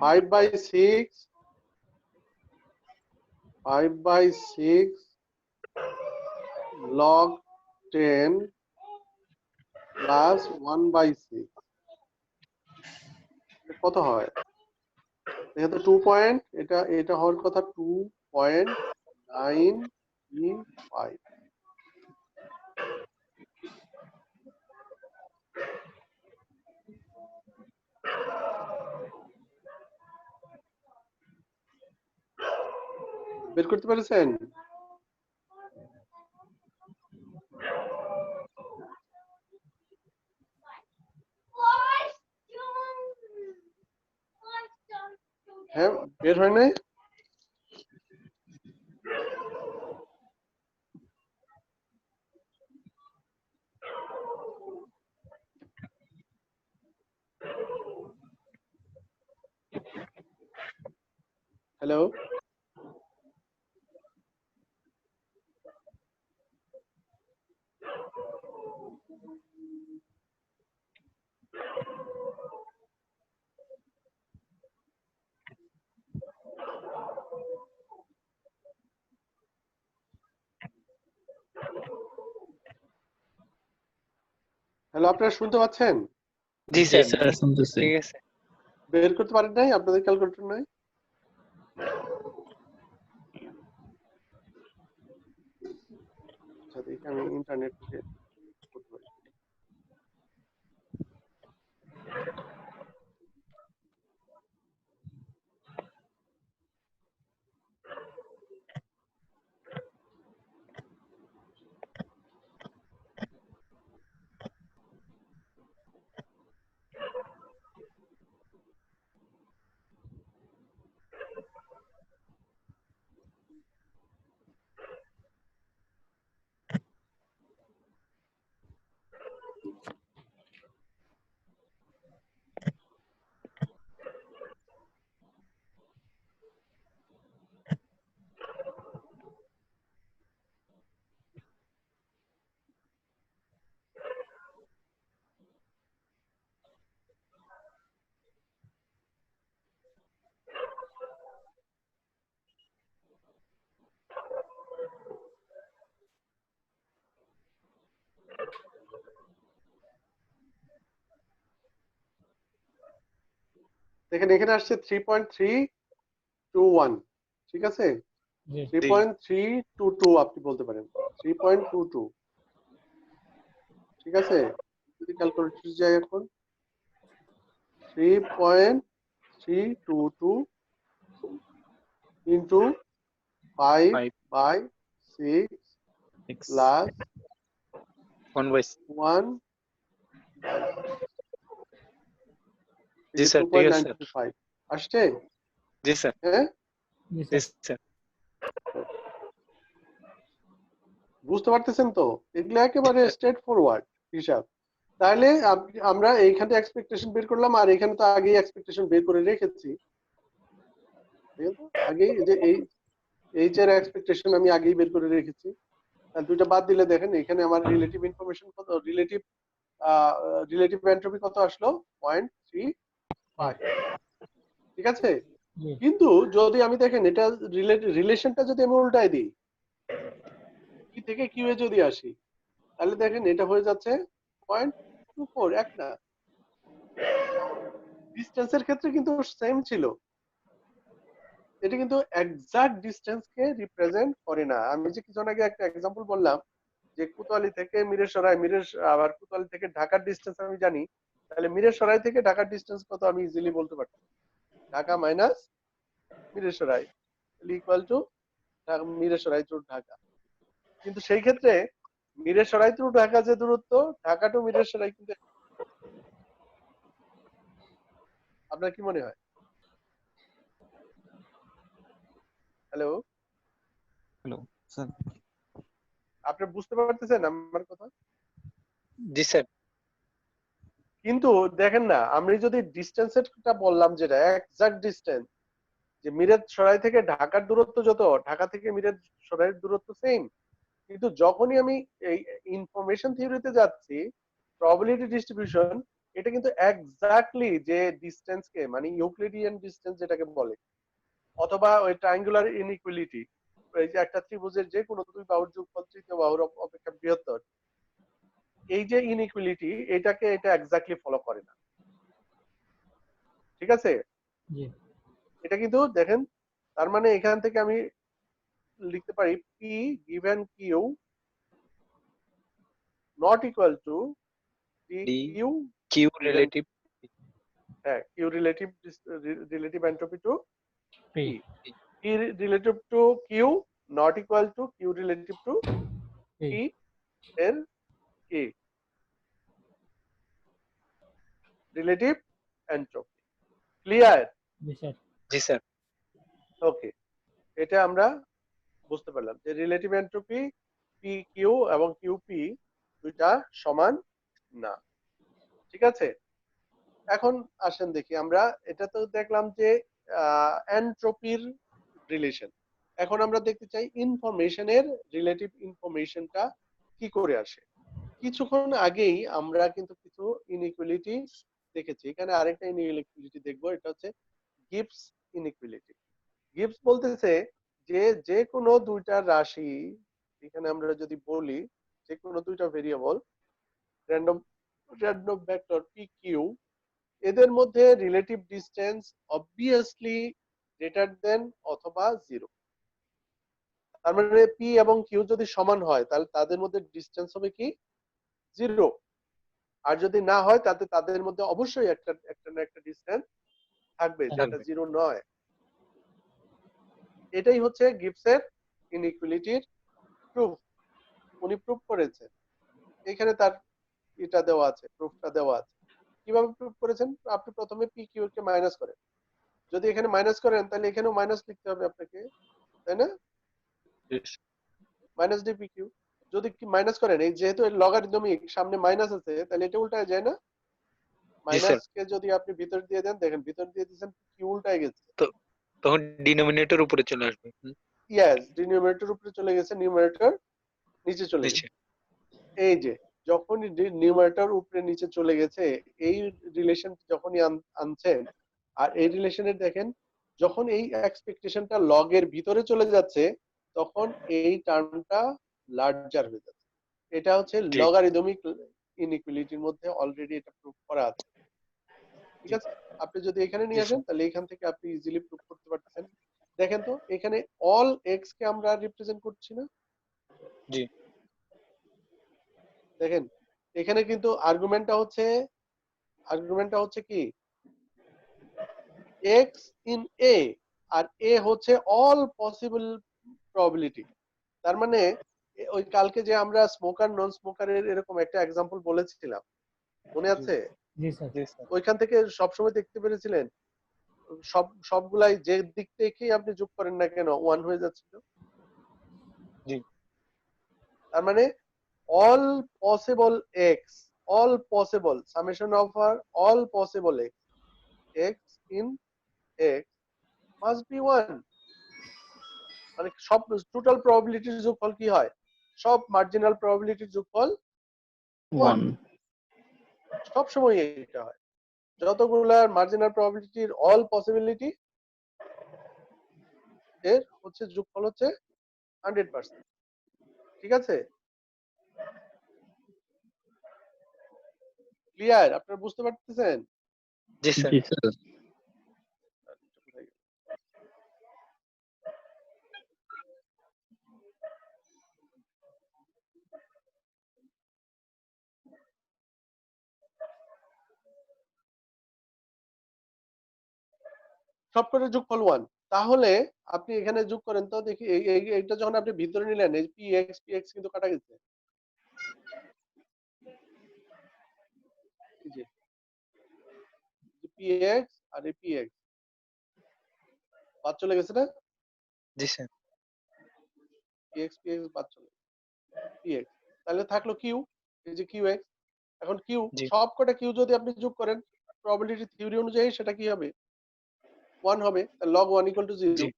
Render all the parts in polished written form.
5/6 log 10 plus 1/6 কত হয়? এটা 2 পয়েন্ট, এটা হওয়ার কথা 2.935। বের করতে পেরেছেন? হ্যাঁ, বের হয় নাই? হ্যালো? হ্যালো, আপনারা শুনতে পাচ্ছেন? জি স্যার, শুনতেছি। ঠিক আছে। বের করতে পারেন নাই? আপনাদের ক্যালকুলেটর নাই? আচ্ছা, দেখি আমি ইন্টারনেট থেকে করতে পারি। দেখেন এখানে আসছে 3.321, ঠিক আছে? 3.322 আপনি বলতে পারেন, 3.22, ঠিক আছে? যদি ক্যালকুলেটর যাই এখন 3.322 into 5/6 plus 1/6 জি স্যার, ঠিক আছে। 2.925 আসছে? জি স্যার, হ্যাঁ, জি স্যার। বুঝতে পারতেছেন তো? এগুলো একেবারে স্ট্রেট ফরওয়ার্ড হিসাব। তাহলে আমরা এইখানে এক্সপেকটেশন বের করলাম, আর এখানে তো আগেই এক্সপেকটেশন বের করে রেখেছি। ঠিক আছে, আগেই যে এইচ এর এক্সপেকটেশন আমি আগেই বের করে রেখেছি। আর দুইটা বাদ দিলে দেখেন এখানে আমার রিলেটিভ ইনফরমেশন কত, রিলেটিভ এন্ট্রপি কত আসলো? 0.35, ঠিক আছে? কিন্তু যদি আমি দেখেন এটা রিলেশনটা যদি আমি উল্টাই দিই, কি থেকে কিউ এ যদি আসি, তাহলে দেখেন এটা হয়ে যাচ্ছে 0.24, এক না? ডিসটেন্সের ক্ষেত্রে কিন্তু সেম ছিল, এটা কিন্তু এক্সাক্ট ডিসটেন্স কে রিপ্রেজেন্ট করে না। আমি যে কিছুক্ষণ আগে একটা এক্সাম্পল বললাম যে কোতোয়ালি থেকে মিরেসরাই, আবার কোতোয়ালি থেকে ঢাকার ডিসটেন্স আমি জানি, তাহলে মিরেসরাই থেকে ঢাকার ডিসটেন্স কত আমি ইজিলি বলতে পারতাম, Dhaka minus Mirsharai equal to Mirsharai to Dhaka. কিন্তু সেই ক্ষেত্রে মিরেসরাই টু ঢাকা যে দূরত্ব, ঢাকা টু মিরেসরাই কিন্তু, আপনার কি মনে হয়? হ্যালো, হ্যালো স্যার, আপনি বুঝতে পারতেছেন আমার কথা? জি স্যার। কিন্তু দেখেন না, আমি যদি ডিস্টেন্সেরটা বললাম, যেটা এক্সাক্ট ডিস্টেন্স, যে মিরাজ সরাই থেকে ঢাকার দূরত্ব যত, ঢাকা থেকে মিরাজ সরাইয়ের দূরত্ব সেম, কিন্তু যখনই আমি এই ইনফরমেশন থিওরিতে যাচ্ছি, প্রবাবিলিটি ডিস্ট্রিবিউশন, এটা কিন্তু এক্স্যাক্টলি যে ডিসটেন্সকে মানে ইউক্লিডিয়ান ডিসটেন্স যেটাকে বলে, অথবা ওই ট্রায়াঙ্গুলার ইনইকুয়ালিটি, এই যে একটা ত্রিভুজের যে কোনো দুই বাহুর যোগফল তৃতীয় বাহুর অপেক্ষা বৃহত্তর, এই যে ইনইকুয়ালিটি এটাকে এটা এক্স্যাক্টলি ফলো করে না। ঠিক আছে, জি এটা কিন্তু দেখেন, তার মানে এখান থেকে আমি লিখতে পারি P given Q not equal to D D Q Q given, relative হ্যাঁ, Q relative entropy to P P. P relative to Q not equal to Q relative to P P এর K relative entropy. Clear? জি sir জি sir okay, এটা আমরা বুঝতে পারলাম যে relative entropy P Q এবং Q P দুইটা সমান না। ঠিক আছে, এখন আসেন দেখি আমরা, এটা তো দেখলাম যে এন্ট্রপির রিলেশন। এখন আমরা দেখতে চাই ইনফরমেশনের রিলেটিভ ইনফরমেশনটা কি করে আসে। কিছুক্ষণ আগেই আমরা কিন্তু কিছু ইনইকুয়ালিটি দেখেছি, এখানে আরেকটা ইনইকুয়ালিটি দেখবো, এটা হচ্ছে গিবস ইনইকুয়ালিটি। গিবস বলতেছে যে যে কোনো দুইটা রাশি, এখানে আমরা যদি বলি যে কোনো দুইটা variable random random vector P Q, এদের মধ্যে relative distance obviously greater than অথবা জিরো। তার মানে পি এবং কিউ যদি সমান হয় তাহলে তাদের মধ্যে ডিসটেন্স হবে কি জিরো, আর যদি না হয় তাতে তাদের মধ্যে অবশ্যই একটা একটা না একটা ডিসটেন্স থাকবে যেটা জিরো নয়। এটাই হচ্ছে গিবসের ইনইকুয়ালিটির প্রুফ, উনি প্রুফ করেছেন। এখানে তার এটা দেওয়া আছে, প্রুফটা দেওয়া আছে। কিভাবে প্রুফ করেছেন? আপনি প্রথমে পি কিউ কে মাইনাস করেন, যদি এখানে মাইনাস করেন তাহলে এখানেও মাইনাস লিখতে হবে আপনাকে, তাই না? Minus D P Q. যদি কি মাইনাস করেন, এই যেহেতু এর লগারিদমিক সামনে মাইনাস আছে তাহলে এটা উল্টায় যায় না? জি স্যার মাইনাস কে যদি আপনি ভিতর দিয়ে দেন, দেখেন ভিতর দিয়ে দিয়েছেন কি উল্টায় গেছে। তো তখন ডিনোমিনেটর উপরে চলে আসবে ইয়েস, ডিনোমিনেটর উপরে চলে গেছে, নিউমারেটর নিচে চলে নিচে গেছে। এই যে যখনই নিউমারেটর উপরে নিচে চলে গেছে, এই রিলেশন যখনই আনছেন, আর এই রিলেশনের দেখেন যখন এই এক্সপেকটেশনটা লগ এর ভিতরে চলে যাচ্ছে তখন এই টার্মটা লার্জার হয়ে যাচ্ছে। এটা হচ্ছে জি লগারিদমিক ইনইকুয়ালিটির মধ্যে অলরেডি এটা প্রুফ করা আছে। ঠিক আছে, আপনি যদি এখানে জি নিয়ে আসেন স্যার তাহলে এখান থেকে আপনি ইজিলি প্রুফ করতে পারতেছেন। দেখেন তো এখানে অল এক্স কে আমরা রিপ্রেজেন্ট করছি না? জি দেখেন এখানে কিন্তু আর্গুমেন্টটা হচ্ছে কি x ইন a, আর a হচ্ছে অল পসিবল প্রবাবিলিটি। তার মানে ওই কালকে যে আমরা স্মোকার নন স্মোকারের এরকম একটা এক্সাম্পল বলেছিলাম, মনে আছে? জি স্যার জি স্যার ওইখান থেকে সবসময় দেখতে পেরেছিলেন সবগুলাই যে দিক থেকেই আপনি যোগ করেন না কেন ওয়ান হয়ে যাচ্ছিল। জি তার মানে all possible x, all possible summation of all possible x in x must be 1, মানে সব টোটাল প্রবাবিলিটির যোগফল কি হয়? সব মার্জিনাল প্রবাবিলিটির যোগফল 1, সব সময় এটা হয়। যতগুলা মার্জিনাল প্রবাবিলিটির অল পসিবিলিটি এর হচ্ছে যোগফল হচ্ছে 100%। ঠিক আছে, ক্লিয়ার? আপনারা বুঝতে পারতেছেন? জি স্যার জি স্যার সবকটার যোগফল 1। তাহলে আপনি এখানে যোগ করেন তো দেখি, এইটা যখন আপনি ভিতরে নিলেন এই px কিন্তু কাটা গেছে, এই যে px আর এই px বাদ চলে গেছে না? জি স্যার px বাদ চলে px, তাহলে থাকলো q, এই যে qx। এখন q, জি সবকটা q যদি আপনি যোগ করেন প্রবাবিলিটি থিওরি অনুযায়ী সেটা কি হবে? 1 হবে, log 1 equal to 0। জি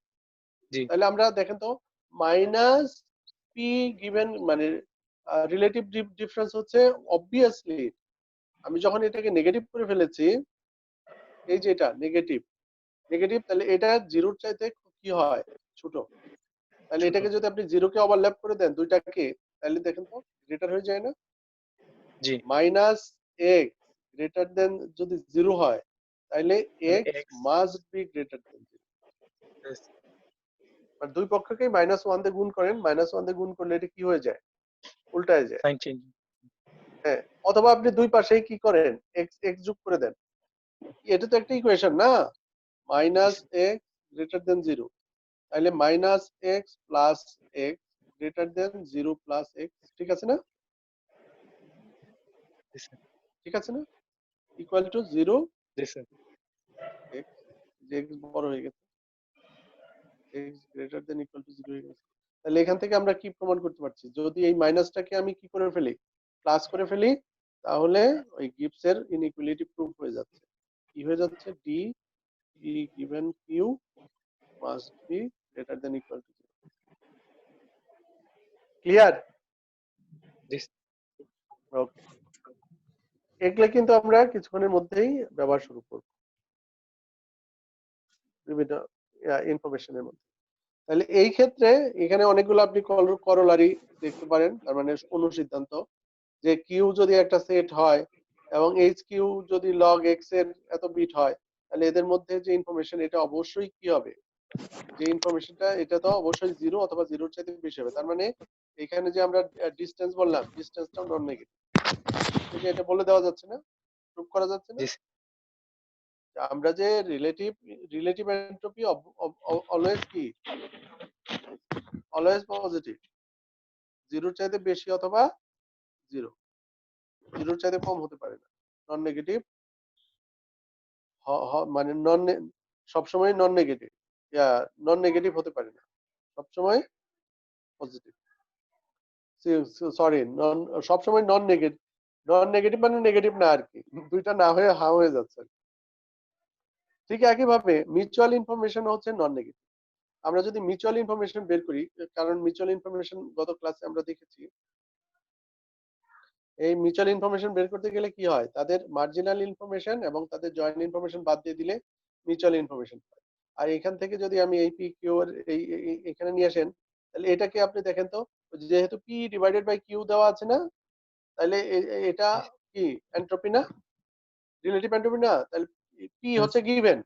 জি তাহলে আমরা দেখেন তো মাইনাস p গিভেন মানে রিলেটিভ ডিফারেন্স হচ্ছে অবভিয়াসলি আমি যখন এটাকে নেগেটিভ করে ফেলেছি, এই যে এটা নেগেটিভ, তাহলে এটা জিরোর চাইতে কি হয়, ছোট। তাহলে ছোট। এটাকে যদি আপনি জিরোকে ওভারল্যাপ করে দেন দুইটাকে, তাহলে দেখেন তো গ্রেটার হয়ে যায় না? জি। মাইনাস এক্স গ্রেটার দেন যদি জিরো হয়, তাহলে তাহলে x x must be greater than zero. Plus আর দুই পক্ষকেই -1 দিয়ে গুণ করেন, -1 দিয়ে গুণ করলে এটা কি হয়ে যায়, উল্টায় যায়। Sign change. হ্যাঁ, অথবা আপনি দুই পাশেই কি করেন, এক্স এক্স যোগ করে দেন। এটা তো একটা ইকুয়েশন না, minus x greater than zero, তাহলে minus x plus x greater than zero plus x, ঠিক আছে না? জি স্যার। ঠিক আছে না? ইকুয়াল টু জিরো জি স্যার। এক্স, যে এক্স বড় হয়ে গেছে, x greater than equal to zero হয়ে গেছে। তাহলে এখান থেকে আমরা কি প্রমাণ করতে পারছি, যদি এই মাইনাসটাকে আমি কি করে ফেলি, প্লাস করে ফেলি, তাহলে ওই গিবসের ইনইকুয়ালিটি প্রুফ হয়ে যাচ্ছে। কি হয়ে যাচ্ছে, d p given q must be greater than equal to zero. Clear? জি ওকে, এগুলো কিন্তু আমরা কিছুক্ষণের মধ্যেই ব্যবহার শুরু করব বিভিন্ন ইনফরমেশনের মধ্যে। তাহলে এই ক্ষেত্রে এখানে অনেকগুলো আপনি করলারি দেখতে পারেন, তার মানে অনুসিদ্ধান্ত, যে কিউ যদি একটা সেট হয় এবং এইচ কিউ যদি লগ এক্স এর এত বিট হয়, তাহলে এদের মধ্যে যে ইনফরমেশন এটা অবশ্যই কি হবে, যে ইনফরমেশনটা এটা তো অবশ্যই জিরো অথবা জিরোর চাইতে বেশি হবে। তার মানে এখানে যে আমরা ডিসটেন্স বললাম, ডিসটেন্সটাও নন নেগেটিভ, থেকে এটা বলে দেওয়া যাচ্ছে না, প্রুভ করা যাচ্ছে না? জি যে আমরা যে রিলেটিভ এন্ট্রপি অলওয়েজ কি, অলওয়েজ পজিটিভ, জিরোর চাইতে বেশি অথবা জিরো, জিরোর চাইতে কম হতে পারে না। নন নেগেটিভ মানে সবসময় নন নেগেটিভ, নন নেগেটিভ হতে পারে না, সবসময় পজিটিভ, সরি নন, সবসময় নন নেগেটিভ, নন নেগেটিভ মানে নেগেটিভ না আর কি, দুইটা না হয়ে হা হয়ে যাচ্ছে। ঠিক একইভাবে মিউচুয়াল ইনফরমেশন হচ্ছে নন নেগেটিভ। আমরা যদি মিউচুয়াল ইনফরমেশন বের করি, কারণ মিউচুয়াল ইনফরমেশন গত ক্লাসে আমরা দেখেছি, এই মিউচুয়াল ইনফরমেশন বের করতে গেলে কি হয়, তাদের মার্জিনাল ইনফরমেশন এবং তাদের জয়েন্ট ইনফরমেশন বাদ দিয়ে দিলে মিউচুয়াল ইনফরমেশন পাই। আর এখান থেকে যদি আমি এই পি কিউ এর এখানে নিয়ে আসেন, তাহলে এটাকে আপনি দেখেন তো, যেহেতু পি ডিভাইডেড বাই কিউ দেওয়া আছে না, তাহলে এটা কি এন্ট্রপি না, রিলেটিভ এন্ট্রপি না? তাহলে পি হচ্ছে গিভেন,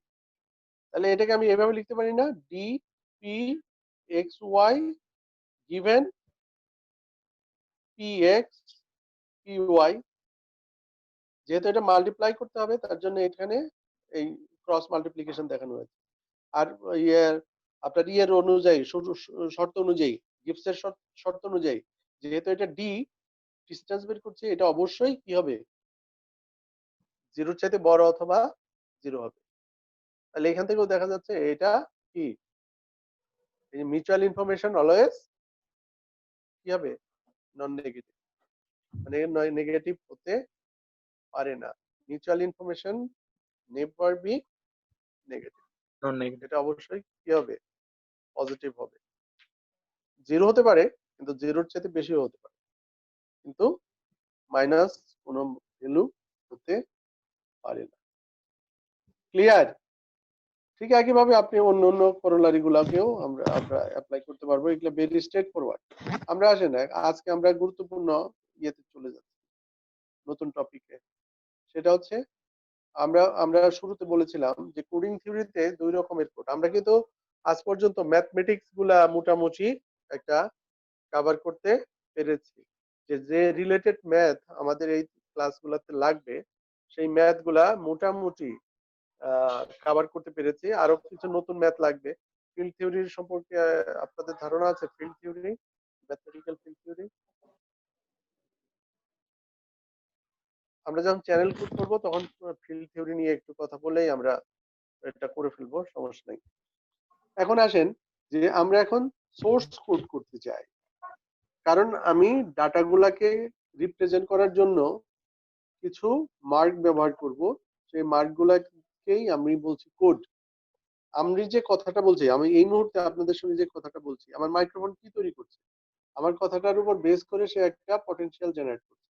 তাহলে এটাকে আমি এভাবে লিখতে পারি না, D P X Y given P X P Y, যেহেতু এটা মাল্টিপ্লাই করতে হবে তার জন্য এখানে এই ক্রস মাল্টিপ্লিকেশন দেখানো হয়েছে। আর ইয়ের আপনার ইয়ের অনুযায়ী, শর্ত অনুযায়ী, গিবসের শর্ত অনুযায়ী, যেহেতু এটা ডি ডিসটেন্স বের করছে, এটা অবশ্যই কি হবে, জিরোর চাইতে বড় অথবা জিরো হবে। তাহলে এখান থেকেও দেখা যাচ্ছে এটা কি, এই মিউচুয়াল ইনফরমেশন অলওয়েজ কি হবে, নন নেগেটিভ, মানে নেগেটিভ হতে পারে না। Mutual information never be negative, non negative. এটা অবশ্যই কি হবে, পজিটিভ হবে। জিরো হতে পারে, কিন্তু জিরোর চাইতে বেশিও হতে পারে, কিন্তু মাইনাস কোনো ভ্যালু হতে পারে না। ক্লিয়ার? ঠিক একইভাবে আপনি অন্য অন্য করোলারি গুলাকেও আমরা আমরা অ্যাপ্লাই করতে পারবো, এগুলো ভেরি স্ট্রেট ফরওয়ার্ড। আমরা আসেন আজকে আমরা গুরুত্বপূর্ণ ইয়েতে চলে যাচ্ছি, নতুন টপিকে। সেটা হচ্ছে, আমরা আমরা শুরুতে বলেছিলাম যে কোডিং থিওরিতে দুই রকমের কোড, আমরা কিন্তু আজ পর্যন্ত ম্যাথমেটিক্স গুলা মোটামুটি একটা কভার করতে পেরেছি, যে যে রিলেটেড ম্যাথ আমাদের এই ক্লাসগুলোতে লাগবে, সেই ম্যাথ গুলা মোটামুটি কভার করতে পেরেছি। আরো কিছু নতুন ম্যাথ লাগবে। ফিল্ড থিওরির সম্পর্কে আপনাদের ধারণা আছে? Field theory, mathematical field theory, আমরা যখন চ্যানেল কোড করব তখন ফিল্ড থিওরি নিয়ে একটু কথা বলেই আমরা এটা করে ফেলবো, সমস্যা নেই। এখন আসেন যে আমরা এখন সোর্স কোড করতে চাই, কারণ আমি ডাটাগুলাকে রিপ্রেজেন্ট করার জন্য কিছু মার্ক ব্যবহার করব, সেই মার্কগুলাকেই আমি বলছি কোড। আমি যে কথাটা বলছি, আমি এই মুহূর্তে আপনাদের সঙ্গে যে কথাটা বলছি, আমার মাইক্রোফোন কি তৈরি করছে, আমার কথাটার উপর বেস করে সে একটা পটেনশিয়াল জেনারেট করছে।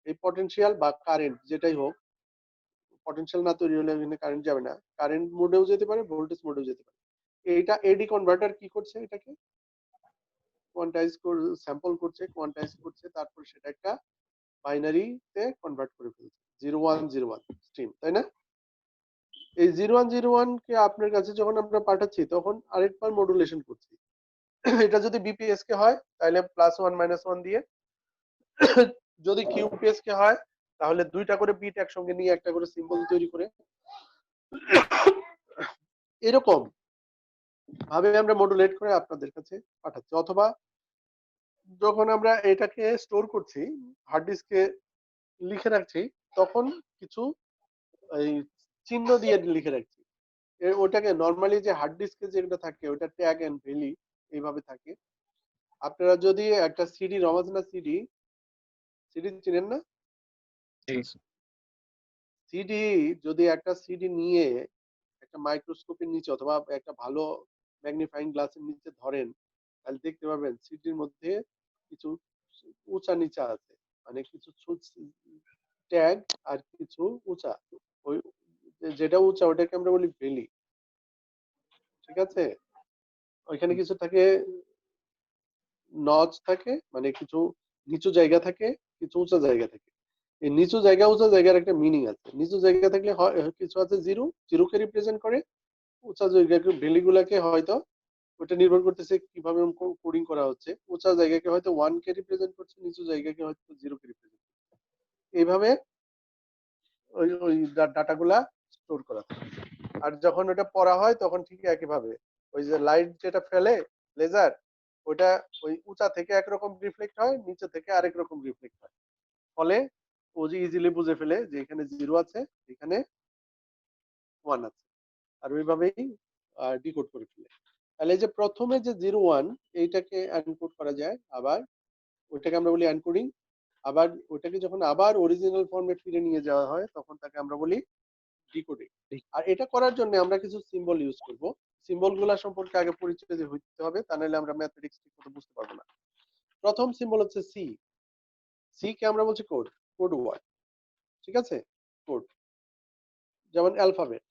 এই পটেনশিয়াল বা কারেন্ট যেটাই হোক, পটেনশিয়াল না তৈরি হলে এখানে কারেন্ট যাবে না, কারেন্ট মোডেও যেতে পারে, ভোল্টেজ মোডেও যেতে পারে। এইটা এডি কনভার্টার কি করছে, এটাকে কোয়ান্টাইজ স্যাম্পল করছে, কোয়ান্টাইজ করছে, তারপর সেটা একটা বাইনারিতে কনভার্ট করে ফেলছে, 0101 স্ট্রিম, তাই না? এই 0101 কে আপনার কাছে যখন আমরা পাঠাচ্ছি তখন আরেকবার মডুলেশন করছি। এটা যদি বিপিএস কে হয় তাহলে +1 -1 দিয়ে, যদি কিউপিএস কে হয় তাহলে দুইটা করে বিট একসঙ্গে নিয়ে একটা করে সিম্বল তৈরি করে এরকম ভাবে আমরা মডুলেট করে আপনাদের কাছে পাঠাচ্ছি। অথবা যখন আমরা এটাকে স্টোর করছি, হার্ড ডিস্কে লিখে রাখছি, তখন কিছু এই চিহ্ন দিয়ে লিখে রাখছি। ওটাকে নরমালি যে হার্ড ডিস্কে যেটা থাকে ওটা ট্যাগ এন্ড ভ্যালি এইভাবে থাকে। আপনারা যদি একটা সিডি রমাজনা সিডি সিডি চিনেন না? জি Yes, sir. সিডি যদি একটা সিডি নিয়ে একটা মাইক্রোস্কোপের নিচে অথবা একটা ভালো ম্যাগনিফাইং গ্লাসের নিচে ধরেন, তাহলে দেখতে পাবেন সিডির মধ্যে কিছু উঁচা নিচা আছে, মানে কিছু ট্যাগ আর কিছু উঁচা, ওই যেটা উঁচা ওটাকে আমরা বলি ভ্যালি, ঠিক আছে? ওইখানে কিছু থাকে, নচ থাকে, মানে কিছু নিচু জায়গা থাকে, কিছু উঁচা জায়গা থাকে। এই নিচু জায়গা উঁচা জায়গার একটা মিনিং আছে। নিচু জায়গা থাকলে কিছু আছে জিরো, জিরোকে রিপ্রেজেন্ট করে। উঁচা জায়গাকে ভ্যালি গুলাকে হয়তো, ওটা নির্ভর করতেছে কিভাবে কোডিং করা হচ্ছে, উঁচা জায়গাকে হয়তো 1 কে রিপ্রেজেন্ট করছে, নিচু জায়গাকে হয়তো 0 কে রিপ্রেজেন্ট করছে। এইভাবে ওই ওই ডাটাগুলা স্টোর করা থাকে। আর যখন ওটা পড়া হয় তখন ঠিক একইভাবে ওই যে লাইট যেটা ফেলে, লেজার, ওটা ওই উঁচা থেকে একরকম রিফ্লেক্ট হয়, নিচে থেকে আরেক রকম রিফ্লেক্ট হয়। ফলে ও যে ইজিলি বুঝে ফেলে যে এখানে 0 আছে, এখানে 1 আছে, আর ওইভাবেই ডিকোড করে ফেলে। তাহলে এই যে প্রথমে যে 01 এইটাকে এনকোড করা যায়, আবার ওইটাকে আমরা বলি এনকোডিং। আবার ওইটাকে যখন আবার অরিজিনাল ফরম্যাট ফিরে নিয়ে যাওয়া হয় তখন তাকে আমরা বলি ডিকোডিং। আর এটা করার জন্য আমরা কিছু সিম্বল ইউজ করব। সিম্বল গুলা সম্পর্কে আগে পরিচিত হইতে হবে, তা নাহলে আমরা ম্যাথমেটিক্স ঠিক মতো বুঝতে পারবো না। প্রথম সিম্বল হচ্ছে সি। সি কে আমরা বলছি কোড, কোড ওয়ার্ড, ঠিক আছে? কোড, যেমন অ্যালফাবেট।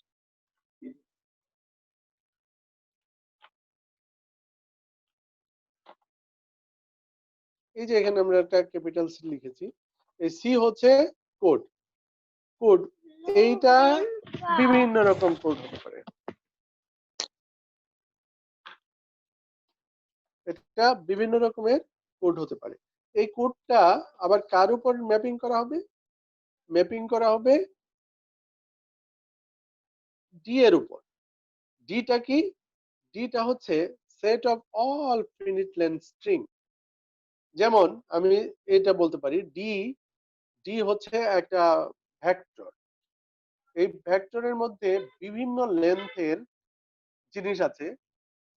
এই যে এখানে আমরা একটা ক্যাপিটাল সি লিখেছি, এই সি হচ্ছে কোড। কোড এইটা বিভিন্ন রকম কোড হতে পারে, এটা বিভিন্ন রকমের কোড হতে পারে। এই কোডটা আবার কার উপর ম্যাপিং করা হবে? ম্যাপিং করা হবে ডি এর উপর। ডিটা কি? ডিটা হচ্ছে set of all ফিনিট length string. যেমন আমি এটা বলতে পারি ডি, ডি হচ্ছে একটা ভেক্টর। এই ভেক্টরের মধ্যে বিভিন্ন লেন্থের জিনিস আছে।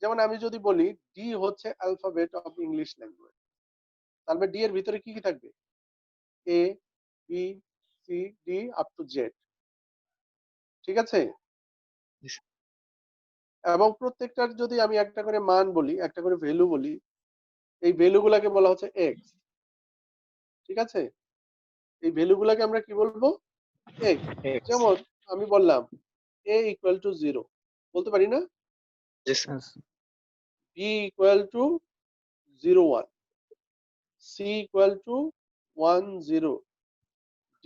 যেমন আমি যদি বলি ডি হচ্ছে অ্যালফাবেট অফ ইংলিশ ল্যাঙ্গুয়েজ, তাহলে ডি এর ভিতরে কি কি থাকবে? A, B, C, D up to Z, ঠিক আছে? এবং প্রত্যেকটার যদি আমি একটা করে মান বলি, একটা করে ভ্যালু বলি, এই ভ্যালু গুলাকে বলা হচ্ছে এক্স, ঠিক আছে? এই ভ্যালু গুলাকে আমরা কি বলবো? এক্স। এক্স। যেমন আমি বললাম a ইকুয়াল টু 0, বলতে পারি না? জি sir. Yes, sir. b equal to 01, c equal to 10, d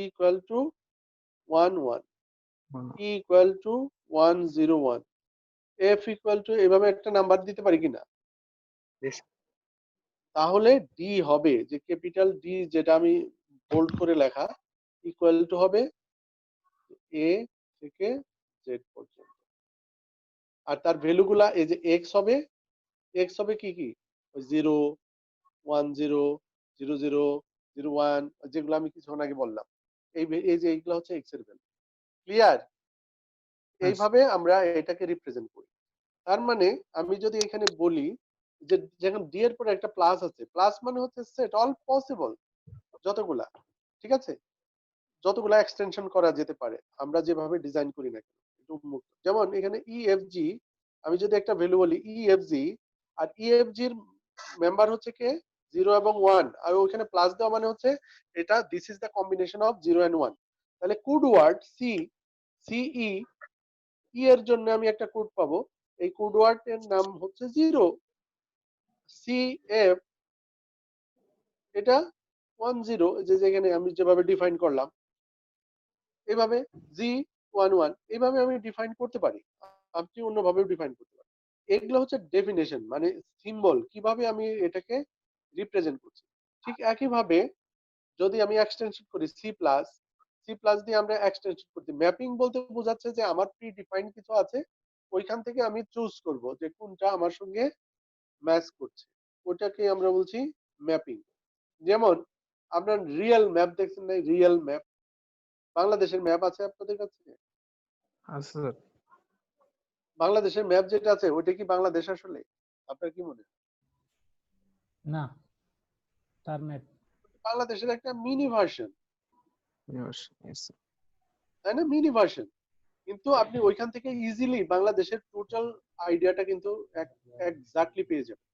equal to 11, One. e equal to 101, f equal to, এভাবে একটা নাম্বার দিতে পারি কিনা? জি স্যার। তাহলে ডি হবে যে ক্যাপিটাল ডি, যেটা আমি বোল্ড করে লেখা, ইকুয়াল টু হবে এ থেকে জেড পর্যন্ত। আর তার ভ্যালু গুলা এই যে এক্স হবে, এক্স হবে কি কি? 0, 10, 00, 01, যেগুলো আমি কিছুক্ষণ আগে বললাম। এই যে এইগুলো হচ্ছে এক্স এর ভ্যালু। ক্লিয়ার? Yes. এইভাবে আমরা এটাকে রিপ্রেজেন্ট করি। তার মানে আমি যদি এখানে বলি যে যখন ডি এর পরে একটা প্লাস আছে, প্লাস মানে হচ্ছে সেট অল পসিবল, যতগুলা, ঠিক আছে? যতগুলা এক্সটেনশন করা যেতে পারে আমরা যেভাবে ডিজাইন করি না কেন, এটা উন্মুক্ত। যেমন এখানে ইএফজি, আমি যদি একটা ভ্যালু বলি ইএফজি, আর ইএফজি এর মেম্বার হচ্ছে কে? 0 এবং 1 আর ওখানে প্লাস দেওয়া মানে হচ্ছে এটা this is the combination of 0 and 1। তাহলে কোড ওয়ার্ড সিই এর জন্য আমি একটা কোড পাবো, এই কোড ওয়ার্ড এর নাম হচ্ছে 0। সিএফ এটা 10, যে যেখানে আমি যেভাবে ডিফাইন করলাম এভাবে G11 এইভাবে আমি ডিফাইন করতে পারি, আপনি অন্যভাবেও ডিফাইন করতে পারেন। এগুলো হচ্ছে ডেফিনেশন, মানে সিম্বল কিভাবে আমি এটাকে রিপ্রেজেন্ট করছি। ঠিক একইভাবে যদি আমি এক্সটেনশন করি সি প্লাস দিয়ে আমরা এক্সটেনশন করছি, ম্যাপিং বলতে বোঝাচ্ছে যে আমার প্রি ডিফাইন কিছু আছে, ওইখান থেকে আমি চুজ করব যে কোনটা আমার সঙ্গে ম্যাচ করছে, ওটাকে আমরা বলছি ম্যাপিং। যেমন আপনার রিয়েল ম্যাপ দেখছেন না, রিয়েল ম্যাপ, বাংলাদেশের ম্যাপ আছে আপনাদের কাছে? আছে স্যার। বাংলাদেশের ম্যাপ যেটা আছে ওইটা কি বাংলাদেশ আসলে? আপনার কি মনে হয়? না, তার ম্যাপ। বাংলাদেশের একটা mini version, Yes, yes, sir. তাই না? Mini version. কিন্তু আপনি ওইখান থেকে ইজিলি বাংলাদেশের টোটাল আইডিয়াটা কিন্তু এক্স্যাক্টলি পেয়ে যাবেন।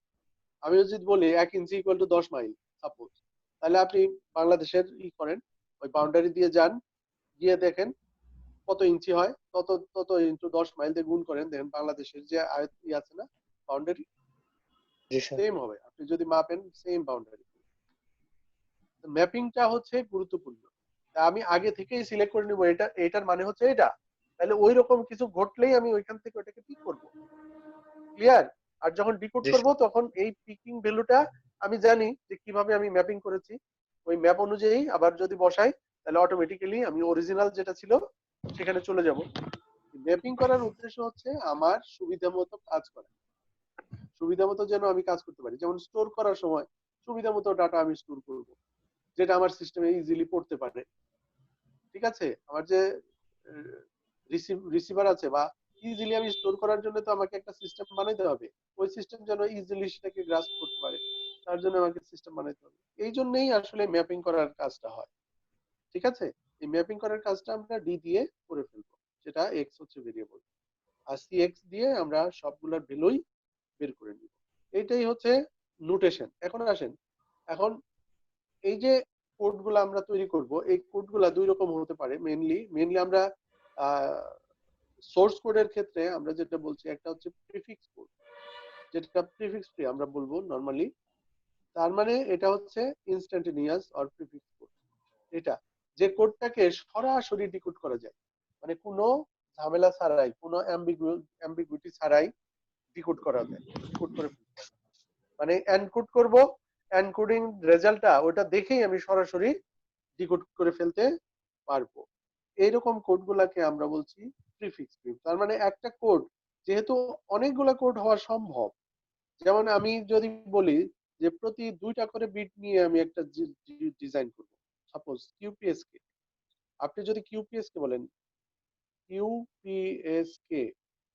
আমি যদি বলি 1 ইঞ্চি ইকুয়াল টু 10 মাইল সাপোজ, তাহলে আপনি বাংলাদেশের করেন, ওই বাউন্ডারি দিয়ে যান, গিয়ে দেখেন কত ইঞ্চি হয়, তত তত ইনটু 10 মাইল দিয়ে গুণ করেন, দেখেন বাংলাদেশের যে আয়ত আছে না বাউন্ডারি, জি স্যার। সেম হবে। আপনি যদি মাপেন সেম বাউন্ডারি। ম্যাপিংটা হচ্ছে গুরুত্বপূর্ণ। তা আমি আগে থেকেই সিলেক্ট করে নিব এটা, এটার মানে হচ্ছে এটা, তাহলে ওই রকম কিছু ঘটলেই আমি ওইখান থেকে ওটাকে পিক করব। ক্লিয়ার? আর যখন ডিকোড জি করব তখন এই পিকিং ভ্যালুটা আমি জানি যে কিভাবে আমি ম্যাপিং করেছি, ওই ম্যাপ অনুযায়ী আবার যদি বসাই তাহলে অটোমেটিক্যালি আমি অরিজিনাল যেটা ছিল সেখানে চলে যাব। ম্যাপিং করার উদ্দেশ্য হচ্ছে আমার সুবিধা মতো কাজ করা, সুবিধা মতো যেন আমি কাজ করতে পারি। যেমন স্টোর করার সময় সুবিধা মতো ডাটা আমি স্টোর করব, যেটা আমার সিস্টেমে ইজিলি পড়তে পারে। ঠিক আছে? আমার যে রিসিভার আছে বা ইজিলি আমি স্টোর করার জন্য তো আমাকে একটা সিস্টেম বানাইতে হবে, ওই সিস্টেম যেন ইজিলি সেটাকে গ্রাস্প করতে পারে, তার জন্য আমাকে সিস্টেম বানাইতে হবে। এই জন্যই আসলে ম্যাপিং করার কাজটা হয়। ঠিক আছে? এই ম্যাপিং করার কাজটা আমরা ডি দিয়ে করে ফেলবো, সেটা এক্স হচ্ছে ভেরিয়েবল, আর সিএক্স দিয়ে আমরা সবগুলোর ভ্যালুই বের করে নিব। এইটাই হচ্ছে নোটেশন। এখন আসেন, এখন এই যে কোডগুলো আমরা তৈরি করব, এই কোডগুলো দুই রকম হতে পারে। মেইনলি আমরা সোর্স কোডের ক্ষেত্রে আমরা যেটা বলছি একটা হচ্ছে প্রিফিক্স কোড, যেটা প্রিফিক্স ফ্রি আমরা বলবো নরমালি। তার মানে এটা হচ্ছে ইনস্ট্যান্টেনিয়াস অর প্রিফিক্স কোড, এটা যে কোডটাকে সরাসরি ডিকোড করা যায়, মানে কোনো ঝামেলা ছাড়াই, কোনো অ্যাম্বিগুইটি ছাড়াই ডিকোড করা যায়, ডিকোড করে ফেলতে পারি। মানে এনকোড করব, এনকোডিং রেজাল্টটা ওটা দেখেই আমি সরাসরি ডিকোড করে ফেলতে পারবো। এইরকম কোডগুলাকে আমরা বলছি প্রিফিক্স স্ক্রিপ্ট। তার মানে একটা কোড যেহেতু অনেকগুলা কোড হওয়া সম্ভব, যেমন আমি যদি বলি যে প্রতি 2টা করে বিট নিয়ে আমি একটা ডিজাইন করব, সাপোজ কিউপিএস কে, আপনি যদি কিউপিএস কে বলেন কিউপিএস কে,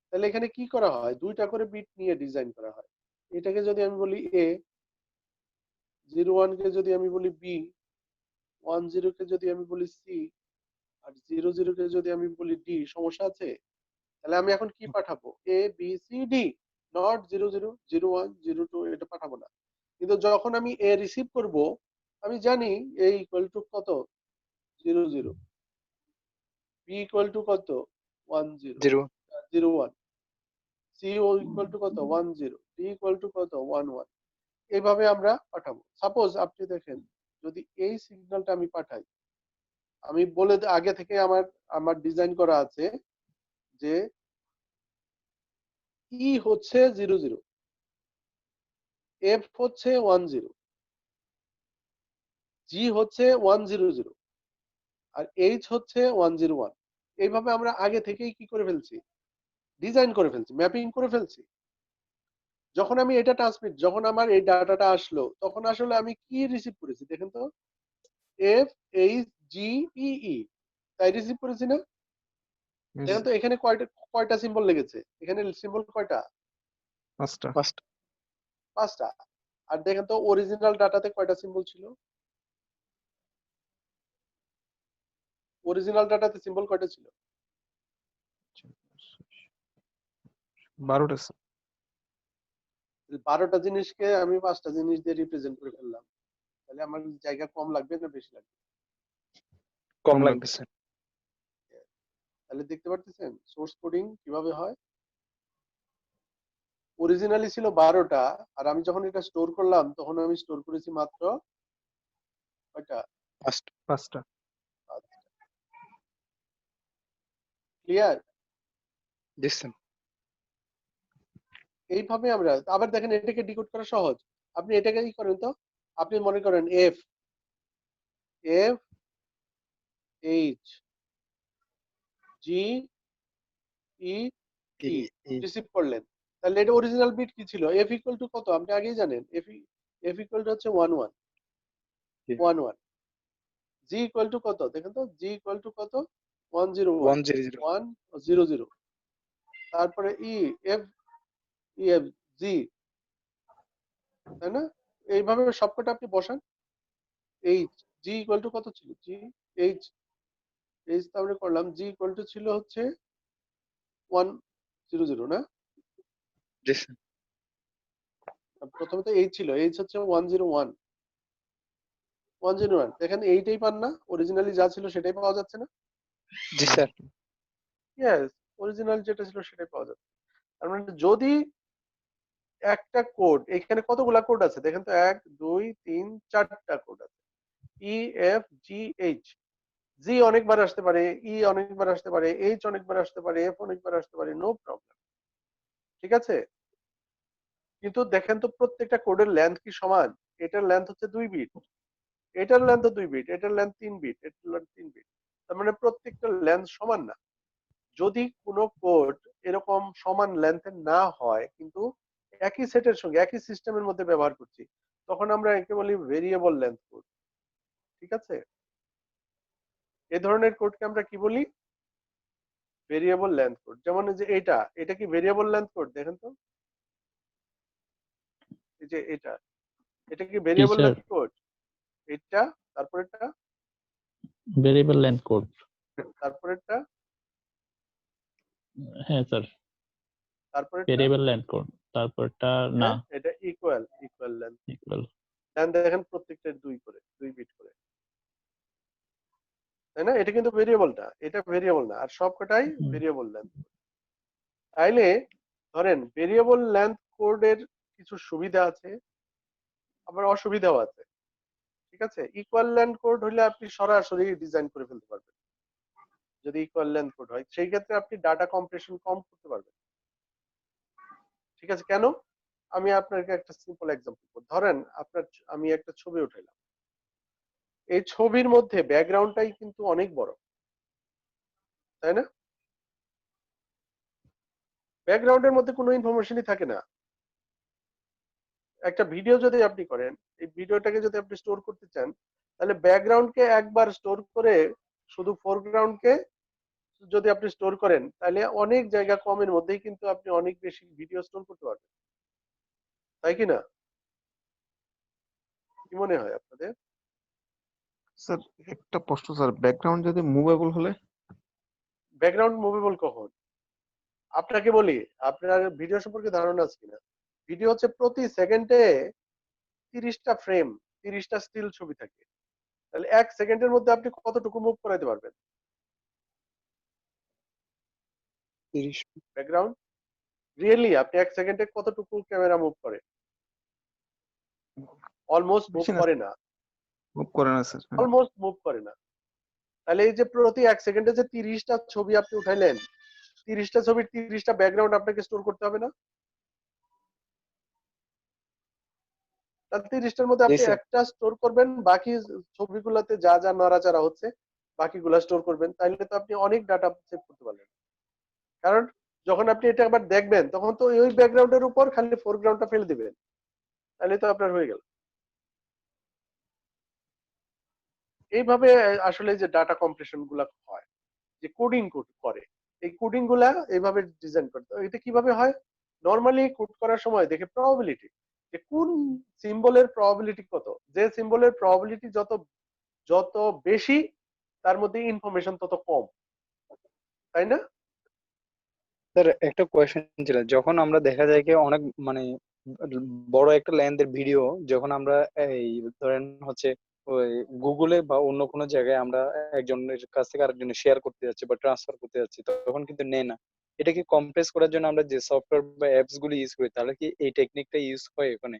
তাহলে এখানে কি করা হয়, 2টা করে বিট নিয়ে ডিজাইন করা হয়। এটাকে যদি আমি বলি এ, 01 কে যদি আমি বলি বি, 10 কে যদি আমি বলি সি, আর 00 কে যদি আমি বলি ডি, সমস্যা আছে? তাহলে আমি এখন কি পাঠাবো, এ বি সি ডি, নট 00, 01, 02 এটা পাঠাবো না। কিন্তু যখন আমি এ রিসিভ করব, আমি জানি এ ইকুয়াল টু কত, 00, বি ইকুয়াল টু কত, 10, 0 01, সি ইকুয়াল টু কত, 10, ডি ইকুয়াল টু কত, 11। এইভাবে আমরা পাঠাবো। সাপোজ আপনি দেখেন যদি এই সিগন্যালটা আমি পাঠাই, আমি বলে আগে থেকে আমার আমার ডিজাইন করা আছে যে ই হচ্ছে 00, এফ হচ্ছে 10, জি হচ্ছে 100, আর এইচ হচ্ছে 101। এইভাবে আমরা আগে থেকেই কি করে ফেলছি, ডিজাইন করে ফেলছি, ম্যাপিং করে ফেলছি। যখন আমি এটা ট্রান্সমিট, যখন আমার এই ডাটাটা আসলো, তখন আসলে আমি কি রিসিভ করেছি দেখেন তো, এফ এইচ জি ই, তাই রিসিভ করেছি না? Yes, দেখেন তো এখানে কয়টা কয়টা সিম্বল লেগেছে, এখানে সিম্বল কয়টা, 5টা। 5টা। আর দেখেন তো অরিজিনাল ডাটাতে কয়টা সিম্বল ছিল, অরিজিনাল ডাটাতে সিম্বল কয়টা ছিল? 12টা স্যার। 12টা জিনিসকে আমি 5টা জিনিস দিয়ে রিপ্রেজেন্ট করে ফেললাম, তাহলে আমার জায়গা কম লাগবে না বেশি লাগবে? কম কম লাগবে স্যার। তাহলে দেখতে পারতেছেন সোর্স কোডিং কিভাবে হয়। অরিজিনালি ছিল 12টা, আর আমি যখন এটা স্টোর করলাম তখন আমি স্টোর করেছি মাত্র কয়টা? ফার্স্ট। 5টা। ক্লিয়ার? জি স্যার। এইভাবে আমরা আবার দেখেন এটাকে ডিকোড করা সহজ। আপনি এটাকে কি করেন তো, আপনি মনে করেন এফ এফ এইচ জি ই টি রিসিভ করলেন, তাহলে এটা অরিজিনাল বিট কি ছিল? এফ ইকুয়াল টু কত আপনি আগেই জানেন, এফ ইকুয়াল টু হচ্ছে 1 1 জি। 1 1। জি ইকুয়াল টু কত দেখেন তো, জি ইকুয়াল টু কত? 1 0 1 100। 1 0 0। তারপরে ই এফ এফ জি, তাই না? এইভাবে সবকটা আপনি বসান। এইচ জি ইকুয়াল টু কত ছিল? জি এইচ এইচ তাহলে করলাম, জি ইকুয়াল টু ছিল হচ্ছে 1 0 0 না? জি স্যার। প্রথমে তো এইচ ছিল, এইচ হচ্ছে 1 0 1 1 0 1। দেখেন এইটাই পান না, অরিজিনালি যা ছিল সেটাই পাওয়া যাচ্ছে না? জি স্যার। ইয়েস, অরিজিনাল যেটা ছিল সেটাই পাওয়া যাচ্ছে। তার মানে যদি একটা কোড, এখানে কতগুলা কোড আছে দেখেন তো, 1 2 3 4টা কোড আছে, ই এফ জি এইচ। জি অনেকবার আসতে পারে, ই অনেকবার আসতে পারে, এইচ অনেকবার আসতে পারে, এফ অনেকবার আসতে পারে, নো প্রবলেম, ঠিক আছে? কিন্তু দেখেন তো প্রত্যেকটা কোডের লেন্থ কি সমান? এটার লেন্থ হচ্ছে 2 বিট, এটার লেন্থ 2 বিট, এটার লেন্থ 3 বিট, এটার লেন্থ 3 বিট। তার মানে প্রত্যেকটা লেন্থ সমান না। যদি কোনো কোড এরকম সমান লেন্থের না হয়, কিন্তু একই সেটের সঙ্গে একই সিস্টেমের মধ্যে ব্যবহার করছি, তখন আমরা একে বলি ভেরিয়েবল লেন্থ কোড, ঠিক আছে? এই ধরনের কোডকে আমরা কি বলি? Variable length code. যেমন এই যে এটা কি ভেরিয়েবল লেন্থ কোড দেখেন তো, এই যে এটা কি ভেরিয়েবল স্যার, লেন্থ কোড? এটা, তারপরেরটা, ভেরিয়েবল লেন্থ কোড। তারপরেরটা, হ্যাঁ স্যার, তারপরেরটা, ভেরিয়েবল লেন্থ কোড। তারপরটা না, হ্যাঁ এটা ইকুয়াল লেন্থ। ইকুয়াল। লেন্থ দেখেন প্রত্যেকটা 2 করে, 2 বিট করে, তাই না? এটা কিন্তু ভেরিয়েবলটা, এটা ভেরিয়েবল না, আর সবকটাই ভেরিয়েবল লেন্থ। তাইলে ধরেন ভেরিয়েবল লেন্থ কোডের কিছু সুবিধা আছে, আবার অসুবিধাও আছে, ঠিক আছে? ইকুয়াল লেন্থ কোড হলে আপনি সরাসরি ডিজাইন করে ফেলতে পারবেন। যদি ইকুয়াল লেন্থ কোড হয় সেই ক্ষেত্রে আপনি ডাটা কম্প্রেশন কম করতে পারবেন, ঠিক আছে? কেন? আমি আপনাকে একটা সিম্পল এক্সাম্পল বলি। ধরেন আমি একটা ছবি উঠাইলাম, এই ছবির মধ্যে ব্যাকগ্রাউন্ডটাই কিন্তু অনেক বড়, তাই না? ব্যাকগ্রাউন্ডের মধ্যে কোনো ইনফরমেশনই থাকে না। একটা ভিডিও যদি আপনি করেন, এই ভিডিওটাকে যদি আপনি স্টোর করতে চান, তাহলে ব্যাকগ্রাউন্ডকে একবার স্টোর করে শুধু ফোরগ্রাউন্ডকে যদি আপনি স্টোর করেন, তাহলে অনেক জায়গা কমের মধ্যেই কিন্তু আপনি অনেক বেশি ভিডিও স্টোর করতে পারবেন, তাই কি না? কি মনে হয় আপনাদের? স্যার একটা প্রশ্ন স্যার, ব্যাকগ্রাউন্ড যদি মুভেবল হলে? ব্যাকগ্রাউন্ড মুভেবল কখন? আপনাকে বলি, আপনার ভিডিও সম্পর্কে ধারণা আছে কিনা? ভিডিও হচ্ছে প্রতি সেকেন্ডে 30টা ফ্রেম, 30টা স্টিল ছবি থাকে। তাহলে 1 সেকেন্ডের মধ্যে আপনি কতটুকু মুভ করাতে পারবেন 30। ব্যাকগ্রাউন্ড? রিয়েলি আপনি 1 সেকেন্ডে কতটুকু ক্যামেরা মুভ করে? অলমোস্ট মুভ বেশি না, করে না, মুভ করে না স্যার। অলমোস্ট মুভ করে না। তাহলে এই যে প্রতি 1 সেকেন্ডে যে 30টা ছবি আপনি উঠাইলেন, 30টা ছবির 30টা ব্যাকগ্রাউন্ড আপনাকে স্টোর করতে হবে না? তাহলে 30টার মধ্যে জি আপনি স্যার। একটা স্টোর করবেন, বাকি ছবিগুলোতে যা যা নড়াচড়া হচ্ছে বাকিগুলা স্টোর করবেন, তাইলে তো আপনি অনেক ডাটা সেভ করতে পারবেন। কারণ যখন আপনি এটা আবার দেখবেন তখন তো ওই ব্যাকগ্রাউন্ডের উপর খালি ফোরগ্রাউন্ডটা ফেলে দিবেন, তাহলে তো আপনার হয়ে গেল। এইভাবে আসলে যে ডাটা কম্প্রেশন গুলা হয়, যে কোডিং করে, এই কোডিং গুলা এইভাবে ডিজাইন করতে হয়। এটা কিভাবে হয়? নরমালি কোড করার সময় দেখে প্রবাবিলিটি, যে কোন সিম্বলের প্রবাবিলিটি কত, যে সিম্বলের প্রবাবিলিটি যত যত বেশি তার মধ্যে ইনফরমেশন তত কম, তাই না? স্যার একটা কোয়েশ্চেন ছিল, যখন আমরা দেখা যায় কি অনেক মানে বড় একটা লেন্থের ভিডিও যখন আমরা এই ধরেন হচ্ছে ওই গুগলে বা অন্য কোনো জায়গায় আমরা একজনের কাছ থেকে আরেকজনের শেয়ার করতে যাচ্ছি বা ট্রান্সফার করতে যাচ্ছি, তখন কিন্তু নেয় না। এটাকে কম্প্রেস করার জন্য আমরা যে সফটওয়্যার বা অ্যাপস গুলো ইউজ করি, তাহলে কি এই টেকনিকটা ইউজ হয় এখানে?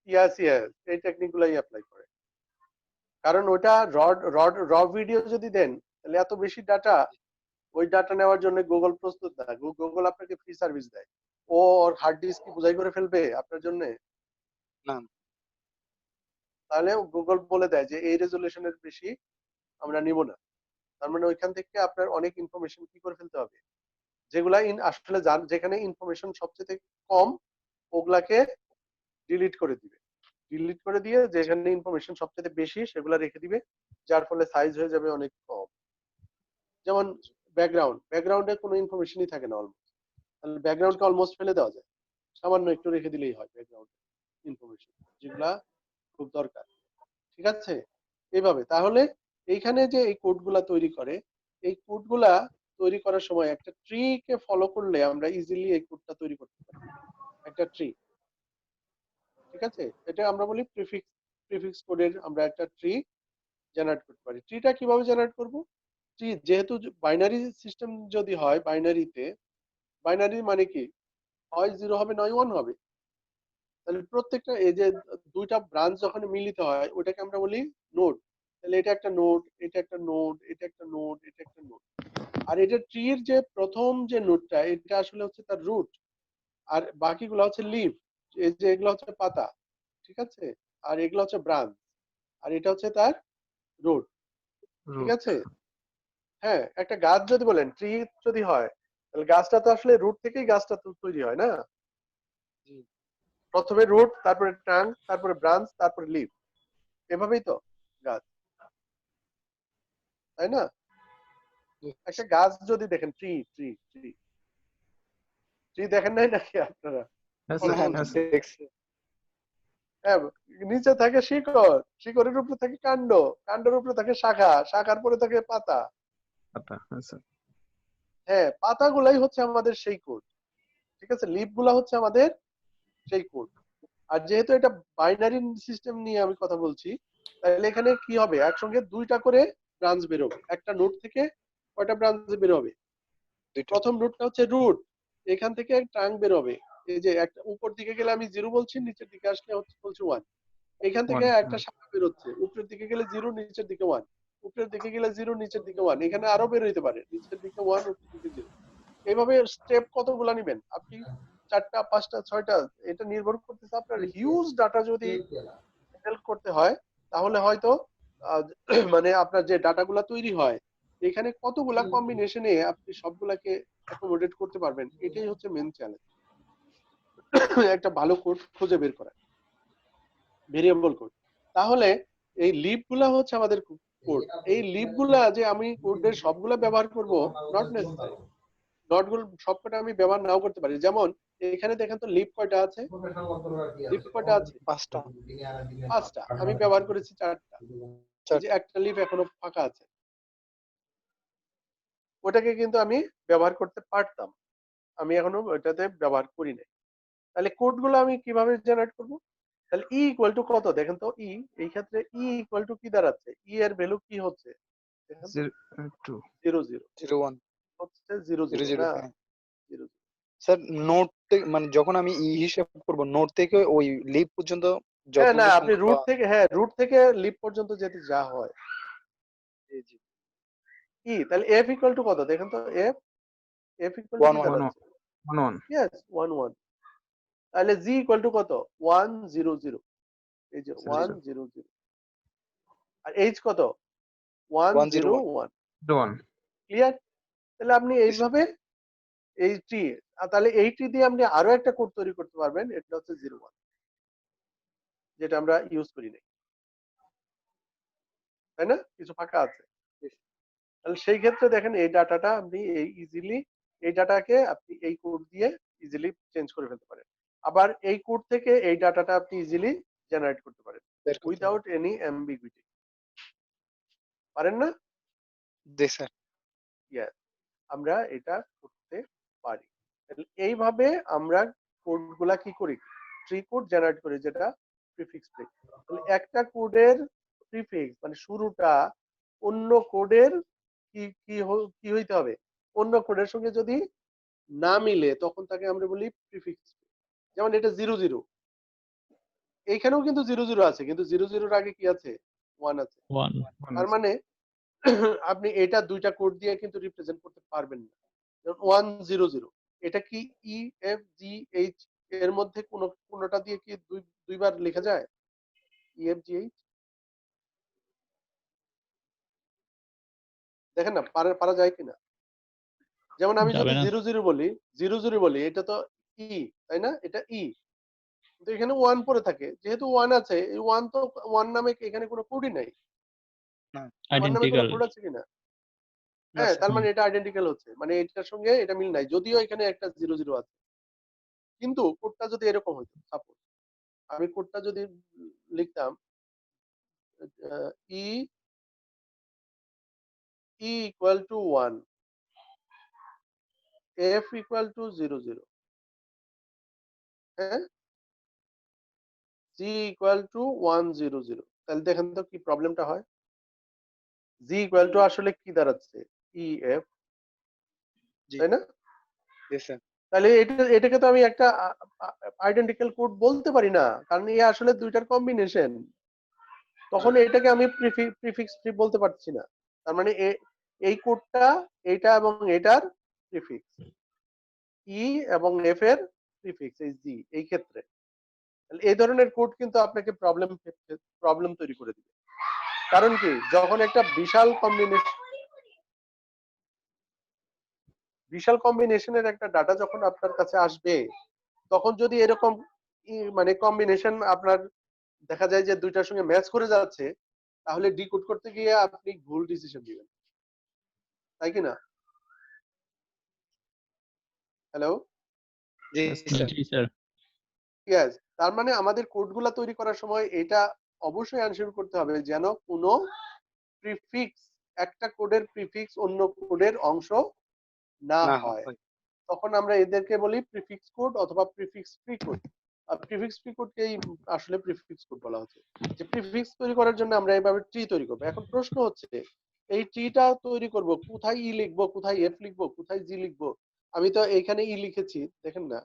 ইয়াস ইয়াস, এই টেকনিক গুলাই অ্যাপ্লাই করে। কারণ ওটা র ভিডিও যদি দেন তাহলে এত বেশি ডাটা, ওই ডাটা নেওয়ার জন্য গুগল প্রস্তুত না। গুগল আপনাকে ফ্রি সার্ভিস দেয়। ও ওর হার্ড ডিস্ক কি বোঝাই করে ফেলবে আপনার জন্য? না। তাহলে গুগল বলে দেয় যে এই রেজলিউশনের বেশি আমরা নিব না। তার মানে ওইখান থেকে আপনার অনেক ইনফরমেশন কি করে ফেলতে হবে, যেগুলা আসলে যেখানে ইনফরমেশন সবচেয়ে কম ওগুলাকে ডিলিট করে দিবে। ডিলিট করে দিয়ে যেখানে ইনফরমেশন সবচেয়ে বেশি সেগুলা রেখে দিবে, যার ফলে সাইজ হয়ে যাবে অনেক কম। যেমন ব্যাকগ্রাউন্ডে কোনো ইনফরমেশনই থাকে না অলমোস্ট, তাহলে ব্যাকগ্রাউন্ডকে অলমোস্ট ফেলে দেওয়া যায়, সামান্য একটু রেখে দিলেই হয় ব্যাকগ্রাউন্ড ইনফরমেশন যেগুলা খুব দরকার। ঠিক আছে, এইভাবে। তাহলে এইখানে যে এই কোডগুলা তৈরি করে, এই কোডগুলা তৈরি করার সময় একটা ট্রি কে ফলো করলে আমরা ইজিলি এই কোডটা তৈরি করতে পারি। একটা ট্রি, ঠিক আছে, এটা আমরা বলি প্রিফিক্স কোডের আমরা একটা ট্রি জেনারেট করতে পারি। ট্রিটা কিভাবে জেনারেট করব? ট্রি যেহেতু বাইনারি সিস্টেম যদি হয়, বাইনারি মানে কি, হয় 0 হবে নয় 1 হবে। তাহলে প্রত্যেকটা এই যে দুইটা ব্রাঞ্চ যখন মিলিত হয় ওটাকে আমরা বলি নোড। তাহলে এটা একটা নোড, এটা একটা নোড, এটা একটা নোড, এটা একটা নোড। আর এটা ট্রির যে প্রথম যে নোডটা এটা আসলে হচ্ছে তার রুট, আর বাকিগুলো হচ্ছে লিভ, এই যে এগুলো হচ্ছে পাতা, ঠিক আছে, আর এগুলো হচ্ছে ব্রাঞ্চ, আর এটা হচ্ছে তার রুট। ঠিক root। আছে, হ্যাঁ, একটা গাছ যদি বলেন ট্রি যদি হয়, তাহলে গাছটা তো আসলে রুট থেকেই গাছটা তো তৈরি হয় না? জি। প্রথমে রুট, তারপরে ট্রাঙ্ক, তারপরে ব্রাঞ্চ, তারপরে লিভ, এভাবেই তো গাছ, তাই না? একটা গাছ যদি দেখেন, ট্রি ট্রি ট্রি ট্রি দেখেন নাই নাকি আপনারা? হ্যাঁ না, স্যার, কখন? না, হ্যাঁ স্যার। দেখছি। হ্যাঁ, নিচে থাকে শিকড়, শিকড়ের উপরে থাকে কাণ্ড, কাণ্ডের উপরে থাকে শাখা, শাখার পরে থাকে পাতা। আচ্ছা, হ্যাঁ স্যার। হ্যাঁ, পাতাগুলাই হচ্ছে আমাদের সেই কোড, ঠিক আছে, লিফ গুলা হচ্ছে আমাদের সেই কোড। আর যেহেতু এটা বাইনারি সিস্টেম নিয়ে আমি কথা বলছি, তাহলে এখানে কি হবে, একসঙ্গে দুইটা করে ব্রাঞ্চ বেরোবে। একটা নোড থেকে কয়টা ব্রাঞ্চ বেরোবে? দুইটা। প্রথম রুটটা হচ্ছে রুট, এখান থেকে ট্রাঙ্ক বেরোবে। এই যে একটা উপর দিকে গেলে আমি 0 বলছি, নিচের দিকে আসলে হচ্ছে বলছি 1। এখান থেকে 1, একটা শাখা বেরোচ্ছে, উপরের দিকে গেলে 0, নিচের দিকে 1, উপরের দিকে গেলে 0, নিচের দিকে 1, এখানে আরো বের হইতে পারে, নিচের দিকে 1, উপরের দিকে 0। এইভাবে স্টেপ কতগুলা নেবেন আপনি? 4টা, 5টা, 6টা, এটা নির্ভর করতেছে আপনার হিউজ ডাটা যদি হ্যান্ডেল করতে হয়, তাহলে হয়তো আহ, মানে আপনার যে ডাটাগুলা তৈরি হয় এখানে কতগুলা কম্বিনেশনে আপনি সবগুলাকে অ্যাকোমোডেট করতে পারবেন, এটাই হচ্ছে মেন চ্যালেঞ্জ। একটা ভালো কোড খুঁজে বের করা, ভেরিয়েবল কোড। তাহলে এই লিভ গুলা হচ্ছে আমাদের কোড। এই লিভ গুলা যে আমি কোডের সবগুলা ব্যবহার করব, নট নেসেসারি। নট গুলো সবকটা আমি ব্যবহার নাও করতে পারি। যেমন এখানে দেখেন তো লিভ কয়টা আছে? লিভ কয়টা আছে? 5টা। 5টা, আমি ব্যবহার করেছি 4টা। এই যে একটা লিভ এখনো ফাঁকা আছে, ওটাকে কিন্তু আমি ব্যবহার করতে পারতাম, আমি এখনো ওটাতে ব্যবহার করি নাই। তাহলে কোড গুলো আমি কিভাবে জেনারেট করব? তাহলে ই ইকুয়াল টু কত দেখেন তো, ই এই ক্ষেত্রে ই ইকুয়াল টু কি দাঁড়াচ্ছে, ই এর ভ্যালু কি হচ্ছে দেখেন তো? 2। 0 0 01 হচ্ছে 0 0 00। না? হ্যাঁ 0 স্যার, নোট মানে যখন আমি হিসাব করব, নোট থেকে ওই লিভ পর্যন্ত হ্যাঁ, না যতগুলো আপনি সংখ্যা রুট থেকে, হ্যাঁ রুট থেকে লিভ পর্যন্ত যেতে যা হয়। জি জি ই তাহলে এফ ইকুয়াল টু কত দেখেন তো, এফ ইকুয়াল টু কি 11 1, দাঁড়াচ্ছে? 1, 1। ইয়েস 1 1। তাহলে জি ইকুয়াল টু কত? 1 0 0, এই যে স্যার 1 স্যার। 0 0। আর এইচ কত? 1 0 101। 1। 1। ক্লিয়ার? তাহলে আপনি এইভাবে এই ট্রি, তাহলে এই ট্রি দিয়ে আপনি আরো একটা কোড তৈরি করতে পারবেন, এটা হচ্ছে 0 1, যেটা আমরা ইউজ করি নাই, তাই না? কিছু ফাঁকা আছে। তাহলে সেই ক্ষেত্রে দেখেন এই ডাটাটা আপনি এই ইজিলি, এই ডাটাকে আপনি এই কোড দিয়ে ইজিলি চেঞ্জ করে ফেলতে পারেন। আবার এই কোড থেকে এই ডাটাটা আপনি ইজিলি জেনারেট করতে পারেন বের করতে হবে। Without any ambiguity. পারেন না? জি স্যার। ইয়েস, আমরা এটা করতে পারি। তাহলে এইভাবে আমরা কোডগুলা কি করি, ট্রি কোড জেনারেট করি যেটা প্রিফিক্স ট্রি। তাহলে একটা কোডের প্রিফিক্স মানে শুরুটা অন্য কোডের কি হইতে হবে, অন্য কোডের সঙ্গে যদি না মিলে তখন তাকে আমরা বলি প্রিফিক্স। যেমন এটা 00, এইখানেও কিন্তু 00 আছে, কিন্তু 00 আগে কি আছে, 1 আছে। 1 তার মানে আপনি এটা দুইটা কোড দিয়ে কিন্তু রিপ্রেজেন্ট করতে পারবেন না। 100, এটা কি ই এফ জি এইচ এর মধ্যে কোনটা দিয়ে কি দুইবার লেখা যায়? ই এফ জি এইচ দেখেন না পারা যায় কিনা। যেমন আমি যাবে যদি না 00 বলি এটা তো ই, তাই না, এটা ই, কিন্তু এখানে 1 পরে থাকে, যেহেতু 1 আছে, এই 1 তো 1 নামে এখানে কোনো কোডই নাই। না 1 নামে কোনো আইডেন্টিক্যাল কোড আছে কিনা? না হ্যাঁ, স্যার। তার মানে এটা আইডেন্টিক্যাল হচ্ছে, মানে এটার সঙ্গে এটা মিল নাই, যদিও এখানে একটা 00 আছে। কিন্তু কোডটা যদি এরকম হতো, সাপোজ আমি কোডটা যদি লিখতাম E equal to 1, F equal to 00, হ্যাঁ, জি ইকুয়াল টু 100, তাহলে দেখেন তো কি প্রবলেমটা হয়। জি ইকুয়াল টু আসলে কি দাঁড়াচ্ছে, ই এফ, জি তাই না? জি স্যার। তাহলে এটাকে তো আমি একটা আইডেন্টিক্যাল কোড বলতে পারি না, কারণ এ আসলে দুইটার কম্বিনেশন। তখন এটাকে আমি প্রিফিক্স ট্রি বলতে পারছি না। তার মানে এই কোডটা এইটা এবং এটার প্রিফিক্স, ই এবং এফ এর প্রিফিক্স এই জি, এই ক্ষেত্রে তাহলে এই ধরনের কোড কিন্তু আপনাকে প্রবলেম তৈরি করে দিবে। কারণ কি, যখন একটা বিশাল কম্বিনেশনের একটা ডাটা যখন আপনার কাছে আসবে, তখন যদি এরকম মানে কম্বিনেশন আপনার দেখা যায় যে দুইটার সঙ্গে ম্যাচ করে যাচ্ছে, তাহলে ডিকোড করতে গিয়ে আপনি ভুল ডিসিশন দিবেন, তাই কি না? হ্যালো, জি Yes, স্যার। জি স্যার ইয়েস। তার মানে আমাদের কোডগুলা তৈরি করার সময় এটা অবশ্যই এনশিওর করতে হবে যেন কোনো প্রিফিক্স, একটা কোডের প্রিফিক্স অন্য কোডের অংশ না না হয়। হয়। তখন আমরা এদেরকে বলি প্রিফিক্স কোড অথবা প্রিফিক্স ফ্রি কোড। আর প্রিফিক্স ফ্রি কোডকেই আসলে প্রিফিক্স কোড বলা হচ্ছে। যে প্রিফিক্স তৈরি করার জন্য আমরা এইভাবে ট্রি তৈরি করব। এখন প্রশ্ন হচ্ছে এই ট্রিটা তৈরি করব, কোথায় ই লিখবো, কোথায় এফ লিখবো, কোথায় জি লিখবো? আমি তো এইখানে ই লিখেছি, দেখেন না,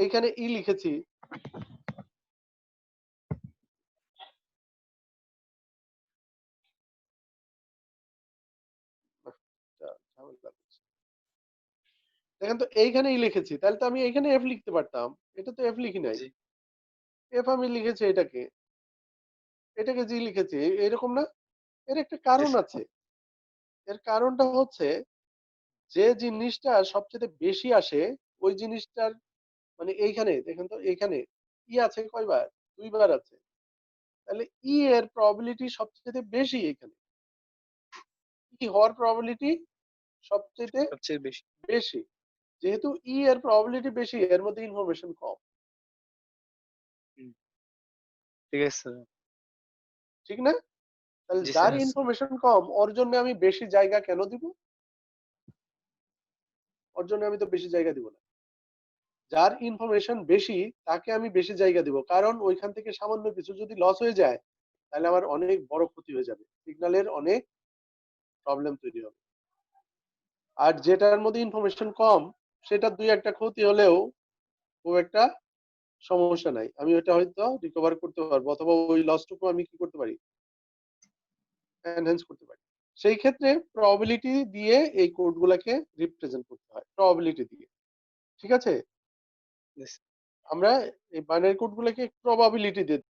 এইখানে ই লিখেছি, ঝামেলা করছে। দেখেন তো এইখানে ই লিখেছি, তাহলে তো আমি এইখানে এফ লিখতে পারতাম, এটা তো এফ লিখি নাই, জি এফ আমি লিখেছি এটাকে জি লিখেছি, এরকম না? এর একটা জি কারণ স্যার। আছে। এর কারণটা হচ্ছে যে জিনিসটা সবচেয়ে বেশি আসে ওই জিনিসটার মানে এইখানে দেখেন তো, এইখানে ই আছে কয়বার, দুইবার আছে। তাহলে ই এর প্রবাবিলিটি সবচেয়ে বেশি এখানে, ই হওয়ার প্রবাবিলিটি সবচেয়ে সবচেয়ে বেশি। বেশি। যেহেতু ই এর প্রবাবিলিটি বেশি, এর মধ্যে ইনফরমেশন কম, হুম, ঠিক আছে স্যার। ঠিক না? তাহলে জি যার স্যার। ইনফরমেশন কম ওর জন্য আমি বেশি জায়গা কেন দিব? ওর জন্য আমি তো বেশি জায়গা দিব না। যার ইনফরমেশন বেশি তাকে আমি বেশি জায়গা দিব, কারণ ওইখান থেকে সামান্য কিছু যদি লস হয়ে যায় তাহলে আমার অনেক বড় ক্ষতি হয়ে যাবে, সিগন্যালের অনেক প্রবলেম তৈরি হবে। আর যেটার মধ্যে ইনফরমেশন কম সেটা দুই একটা ক্ষতি হলেও খুব একটা সমস্যা নাই, আমি ওটা হয়তো রিকভার করতে পারবো, অথবা ওই লসটুকু আমি কি করতে পারি, এনহ্যান্স করতে পারি। সেই ক্ষেত্রে প্রবাবিলিটি দিয়ে এই কোডগুলোকে রিপ্রেজেন্ট করতে হয়, প্রবাবিলিটি দিয়ে। ঠিক আছে, Yes, আমরা এই বাইনারি কোডগুলোকে প্রবাবিলিটি দিয়ে